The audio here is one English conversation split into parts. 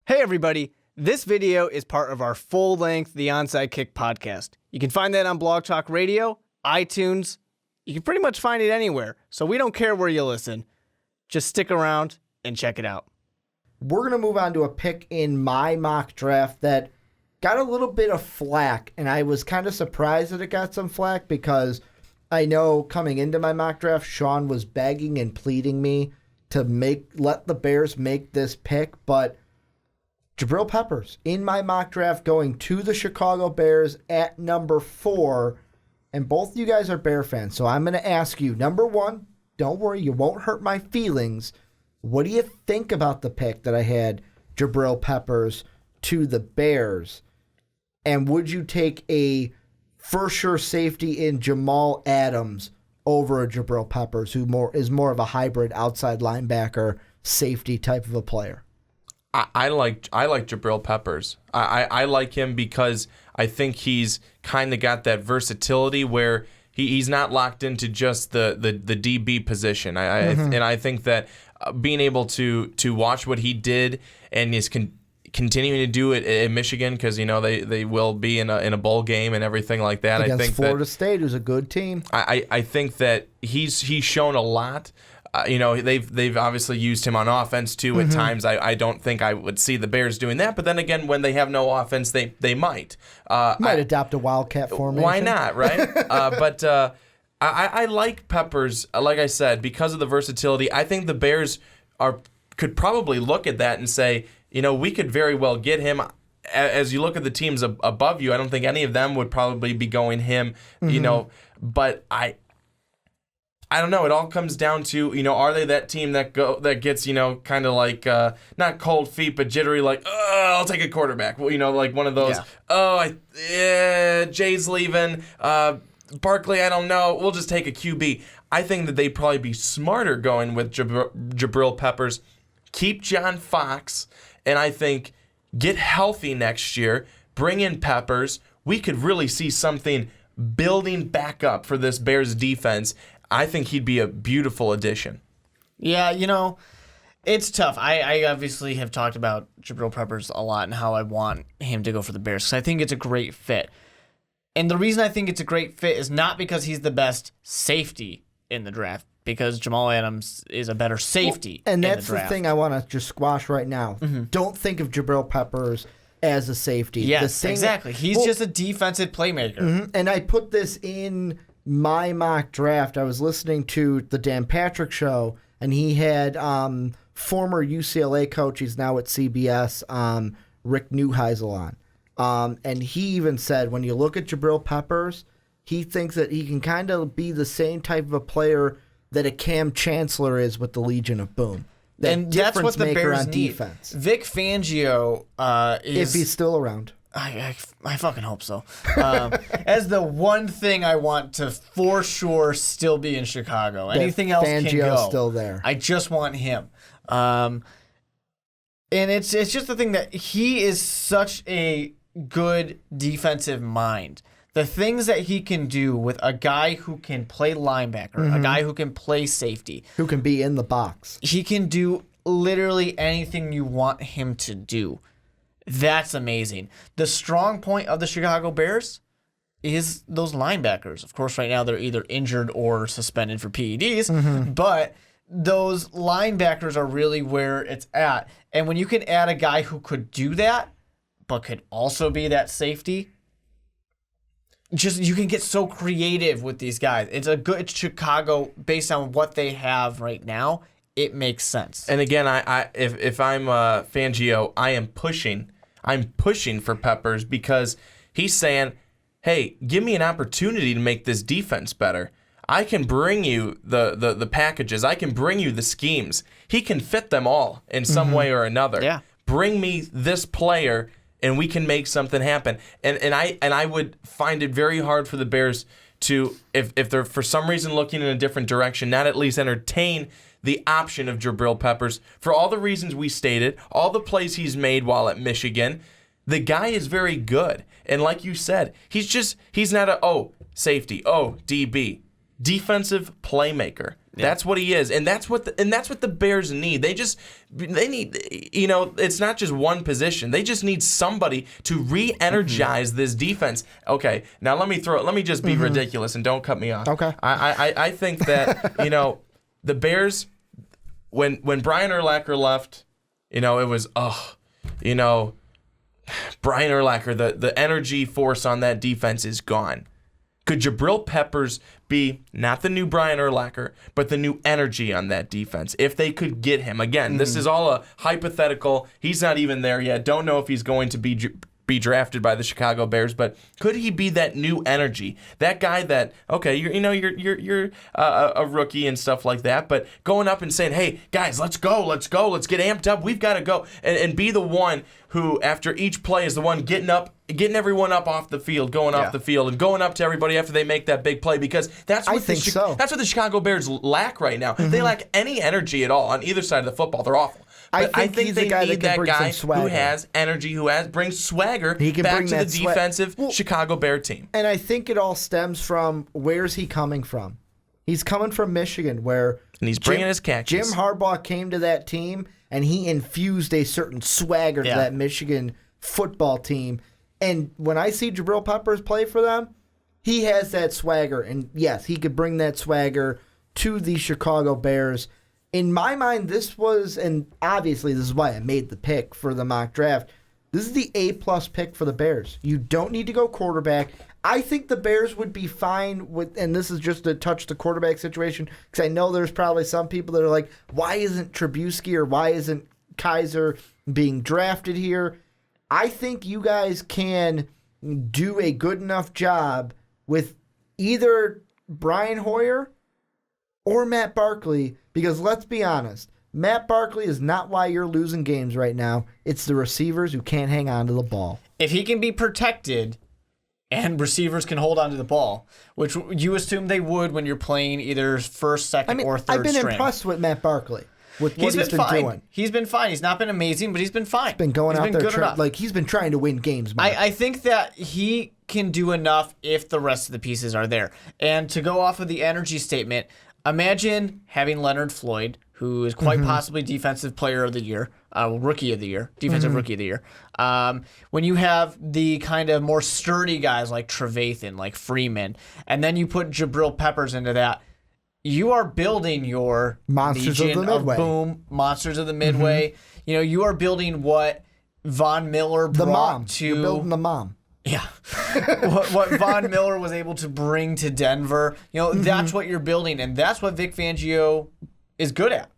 Hey everybody, this video is part of our full-length The Onside Kick podcast. You can find that on Blog Talk Radio, iTunes. You can pretty much find it anywhere, so we don't care where you listen. Just stick around and check it out. We're going to move on to a pick in my mock draft that got a little bit of flack, and I was kind of surprised that it got some flack because I know coming into my mock draft, Sean was begging and pleading me to let the Bears make this pick, but Jabrill Peppers in my mock draft going to the Chicago Bears at number 4, and both of you guys are Bear fans, so I'm going to ask you, number 1, don't worry, you won't hurt my feelings. What do you think about the pick that I had Jabrill Peppers to the Bears? And would you take a for sure safety in Jamal Adams over a Jabrill Peppers, who is more of a hybrid outside linebacker safety type of a player? I like Jabrill Peppers. I like him because I think he's kind of got that versatility where he's not locked into just the DB position. And I think that being able to watch what he did and is continuing to do it in Michigan, because they will be in a bowl game and everything like that. Against I think Florida State, who's a good team. I think that he's shown a lot. They've obviously used him on offense too at times. I don't think I would see the Bears doing that, but then again, when they have no offense, they might. Might adopt a Wildcat formation. Why not, right? But I like Peppers, like I said, because of the versatility. I think the Bears could probably look at that and say, we could very well get him. As you look at the teams above you, I don't think any of them would probably be going him, but I don't know. It all comes down to, are they that team that gets, kind of like, not cold feet, but jittery, like, oh, I'll take a quarterback. Well, like one of those, Jay's leaving, Barkley, I don't know. We'll just take a QB. I think that they'd probably be smarter going with Jabrill Peppers, keep John Fox, and I think get healthy next year, bring in Peppers. We could really see something building back up for this Bears defense. I think he'd be a beautiful addition. Yeah, it's tough. I obviously have talked about Jabrill Peppers a lot and how I want him to go for the Bears because I think it's a great fit. And the reason I think it's a great fit is not because he's the best safety in the draft, because Jamal Adams is a better safety and in that's the draft. The thing I want to just squash right now. Don't think of Jabrill Peppers as a safety. Yes, exactly. He's just a defensive playmaker. And I put this in my mock draft. I was listening to the Dan Patrick Show, and he had former UCLA coach, he's now at CBS, Rick Neuheisel on. And he even said, when you look at Jabrill Peppers, he thinks that he can kind of be the same type of a player that a Cam Chancellor is with the Legion of Boom. And that's what the Bears on need. Defense. Vic Fangio is... If he's still around. I fucking hope so. As the one thing I want to for sure still be in Chicago. Anything else can go. Still there. I just want him. And it's just the thing that he is such a good defensive mind. The things that he can do with a guy who can play linebacker, a guy who can play safety, who can be in the box. He can do literally anything you want him to do. That's amazing. The strong point of the Chicago Bears is those linebackers. Of course, right now they're either injured or suspended for PEDs, but those linebackers are really where it's at. And when you can add a guy who could do that, but could also be that safety, you can get so creative with these guys. It's Chicago based on what they have right now. It makes sense. And again, if I'm Fangio, I'm pushing for Peppers because he's saying, hey, give me an opportunity to make this defense better. I can bring you the packages. I can bring you the schemes. He can fit them all in some way or another. Yeah. Bring me this player, and we can make something happen. And I would find it very hard for the Bears to, if they're for some reason looking in a different direction, not at least entertain the option of Jabrill Peppers for all the reasons we stated, all the plays he's made while at Michigan. The guy is very good. And like you said, he's not safety, DB. defensive playmaker. That's what he is, and that's what the Bears need. They need, it's not just one position. They just need somebody to re-energize this defense. Okay, now let me just be ridiculous and don't cut me off. Okay. I think that the Bears, when Brian Urlacher left, it was Brian Urlacher, the energy force on that defense is gone. Could Jabrill Peppers be not the new Brian Urlacher, but the new energy on that defense? If they could get him. Again, this is all a hypothetical. He's not even there yet. Don't know if he's going to be drafted by the Chicago Bears, but could he be that new energy? That guy that, okay, you're a rookie and stuff like that, but going up and saying, hey, guys, let's go, let's get amped up, we've got to go, and be the one who, after each play, is the one getting everyone up off the field, going off the field, and going up to everybody after they make that big play, because that's what the Chicago Bears lack right now. They lack any energy at all on either side of the football. They're awful. But I think they need that guy who has energy, brings swagger back to the defensive Chicago Bear team. And I think it all stems from, where's he coming from? He's coming from Michigan, where he's bringing his khakis. Jim Harbaugh came to that team, and he infused a certain swagger to that Michigan football team. And when I see Jabrill Peppers play for them, he has that swagger. And yes, he could bring that swagger to the Chicago Bears. In my mind, this was, and obviously this is why I made the pick for the mock draft, this is the A-plus pick for the Bears. You don't need to go quarterback. I think the Bears would be fine with, and this is just to touch the quarterback situation, because I know there's probably some people that are like, why isn't Trubisky or why isn't Kaiser being drafted here? I think you guys can do a good enough job with either Brian Hoyer or Matt Barkley, because let's be honest, Matt Barkley is not why you're losing games right now. It's the receivers who can't hang on to the ball. If he can be protected and receivers can hold on to the ball, which you assume they would when you're playing either first, second, or third string. I've been impressed with Matt Barkley. With what he's been doing. He's been fine. He's not been amazing, but he's been fine. He's been going out there he's been trying to win games. I think that he can do enough if the rest of the pieces are there. And to go off of the energy statement, imagine having Leonard Floyd, who is quite possibly defensive player of the year, rookie of the year, defensive rookie of the year. When you have the kind of more sturdy guys like Trevathan, like Freeman, and then you put Jabrill Peppers into that, you are building your Monsters of the Midway. Boom, Monsters of the Midway. You are building what Von Miller brought to... You're building the mom. Yeah. what Von Miller was able to bring to Denver. That's what you're building, and that's what Vic Fangio is good at.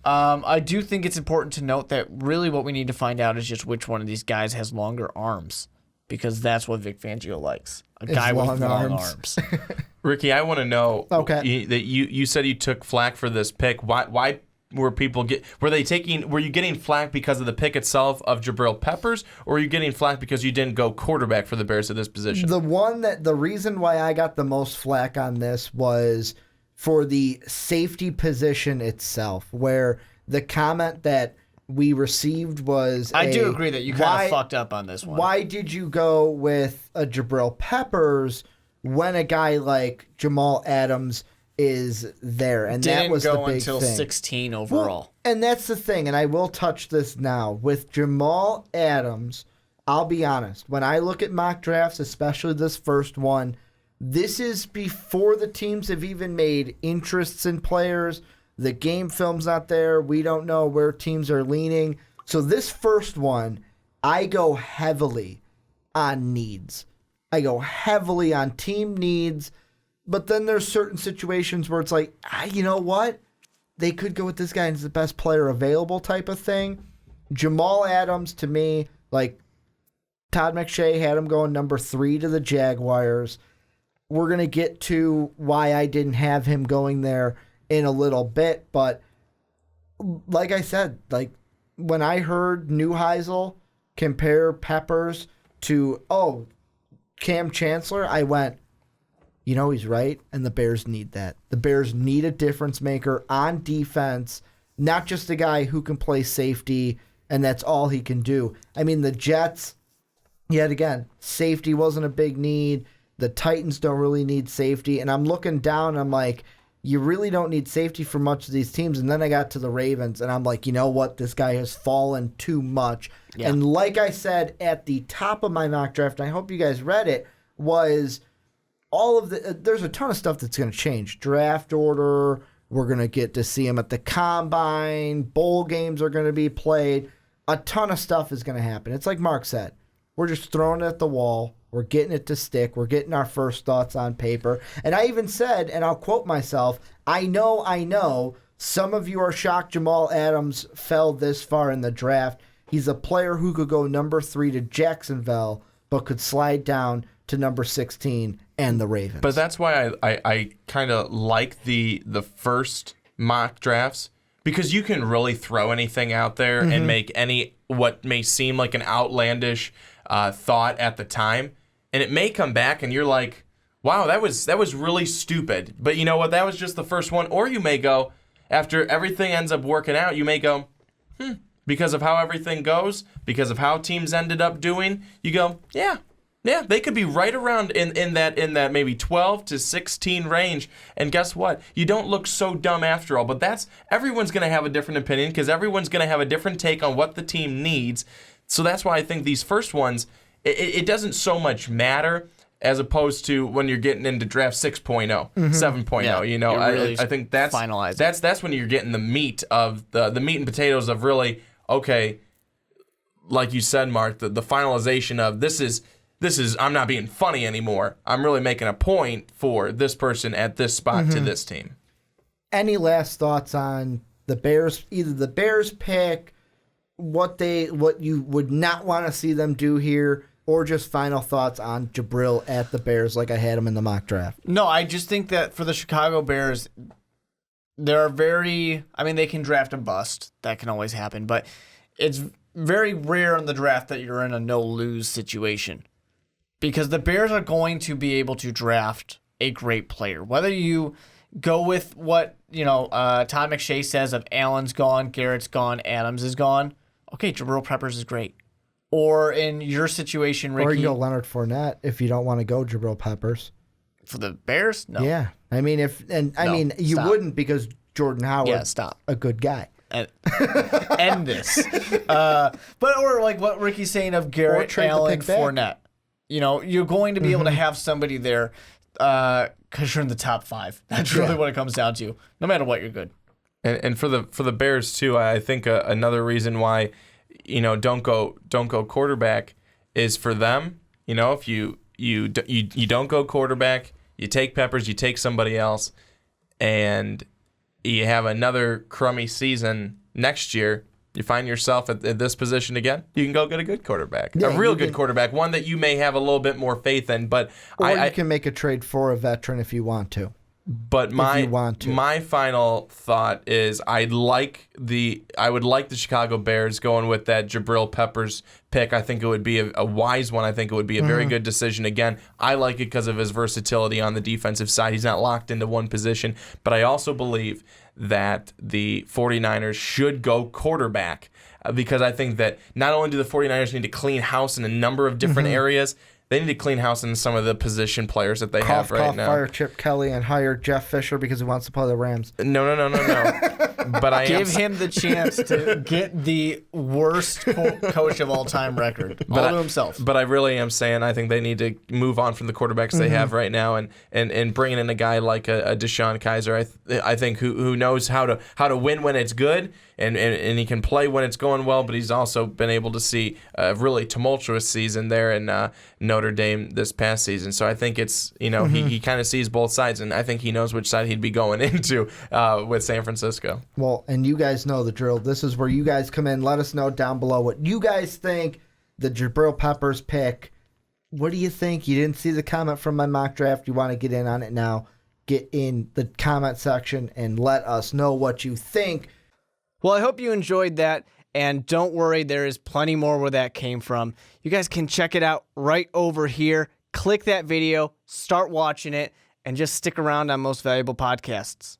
I do think it's important to note that really what we need to find out is just which one of these guys has longer arms, because that's what Vic Fangio likes. A guy with long arms. Ricky, I want to know that you said you took flack for this pick. Why were you getting flack because of the pick itself of Jabrill Peppers, or are you getting flack because you didn't go quarterback for the Bears at this position? The reason why I got the most flack on this was for the safety position itself, where the comment that we received was I do agree that you kind of fucked up on this one. Why did you go with a Jabrill Peppers when a guy like Jamal Adams is there? And that was the big thing. Didn't go until 16 overall. Well, and that's the thing, and I will touch this now. With Jamal Adams, I'll be honest, when I look at mock drafts, especially this first one, this is before the teams have even made interests in players. The game film's not there. We don't know where teams are leaning. So this first one, I go heavily on needs. I go heavily on team needs. But then there's certain situations where it's like, you know what? They could go with this guy as the best player available type of thing. Jamal Adams, to me, like Todd McShay had him going number 3 to the Jaguars. We're going to get to why I didn't have him going there in a little bit. But like I said, like when I heard Neuheisel compare Peppers to, Cam Chancellor, I went, he's right, and the Bears need that. The Bears need a difference maker on defense, not just a guy who can play safety, and that's all he can do. I mean, the Jets, yet again, safety wasn't a big need. The Titans don't really need safety. And I'm looking down, I'm like, you really don't need safety for much of these teams. And then I got to the Ravens, and I'm like, you know what? This guy has fallen too much. Yeah. And like I said at the top of my mock draft, and I hope you guys read it, was all of the there's a ton of stuff that's going to change. Draft order, we're going to get to see him at the Combine, bowl games are going to be played. A ton of stuff is going to happen. It's like Mark said. We're just throwing it at the wall. We're getting it to stick. We're getting our first thoughts on paper. And I even said, and I'll quote myself, I know, some of you are shocked Jamal Adams fell this far in the draft. He's a player who could go number 3 to Jacksonville, but could slide down to number 16 and the Ravens. But that's why I kind of like the first mock drafts, because you can really throw anything out there and make any what may seem like an outlandish thought at the time, and it may come back and you're like, wow, that was really stupid. But you know what? That was just the first one. Or you may go, after everything ends up working out, you may go, because of how everything goes, because of how teams ended up doing, you go, yeah, they could be right around in that maybe 12 to 16 range. And guess what? You don't look so dumb after all. But everyone's going to have a different opinion, because everyone's going to have a different take on what the team needs. So that's why I think these first ones, it doesn't so much matter as opposed to when you're getting into draft 6.0, 7.0. Yeah, you know, really I think that's when you're getting the meat of the meat and potatoes of really, okay, like you said, Mark, the finalization of this is I'm not being funny anymore. I'm really making a point for this person at this spot to this team. Any last thoughts on the Bears? Either the Bears pick, what you would not want to see them do here, or just final thoughts on Jabrill at the Bears, like I had him in the mock draft? No, I just think that for the Chicago Bears, they can draft a bust. That can always happen, but it's very rare in the draft that you're in a no-lose situation, because the Bears are going to be able to draft a great player. Whether you go with what Todd McShay says of Allen's gone, Garrett's gone, Adams is gone, okay, Jabrill Peppers is great. Or in your situation, Ricky, or you go Leonard Fournette if you don't want to go Jabrill Peppers. For the Bears? No. Yeah. You stop. wouldn't, because Jordan Howard's a good guy. End this. Or like what Ricky's saying of Garrett, Allen, Fournette. You're going to be able to have somebody there because you're in the top 5. That's really what it comes down to. No matter what, you're good. And for the Bears too, I think another reason why don't go quarterback is for them. If you don't go quarterback, you take Peppers, you take somebody else, and you have another crummy season next year. You find yourself at this position again, you can go get a good quarterback, a real good quarterback, one that you may have a little bit more faith in. But you can make a trade for a veteran if you want to. But my final thought is I would like the Chicago Bears going with that Jabrill Peppers pick. I think it would be a wise one. I think it would be a very good decision. Again, I like it because of his versatility on the defensive side. He's not locked into one position. But I also believe that the 49ers should go quarterback, because I think that not only do the 49ers need to clean house in a number of different areas, they need to clean house in some of the position players that they have right now. Fire Chip Kelly and hire Jeff Fisher because he wants to play the Rams. No. But give him the chance to get the worst coach of all time record all to himself. But I really am saying I think they need to move on from the quarterbacks they have right now and bringing in a guy like a Deshaun Kaiser. I think who knows how to win when it's good and he can play when it's going well. But he's also been able to see a really tumultuous season there in Notre Dame this past season. So I think it's he kind of sees both sides, and I think he knows which side he'd be going into with San Francisco. Well, and you guys know the drill. This is where you guys come in. Let us know down below what you guys think. The Jabrill Peppers pick. What do you think? You didn't see the comment from my mock draft. You want to get in on it now? Get in the comment section and let us know what you think. Well, I hope you enjoyed that. And don't worry, there is plenty more where that came from. You guys can check it out right over here. Click that video, start watching it, and just stick around on Most Valuable Podcasts.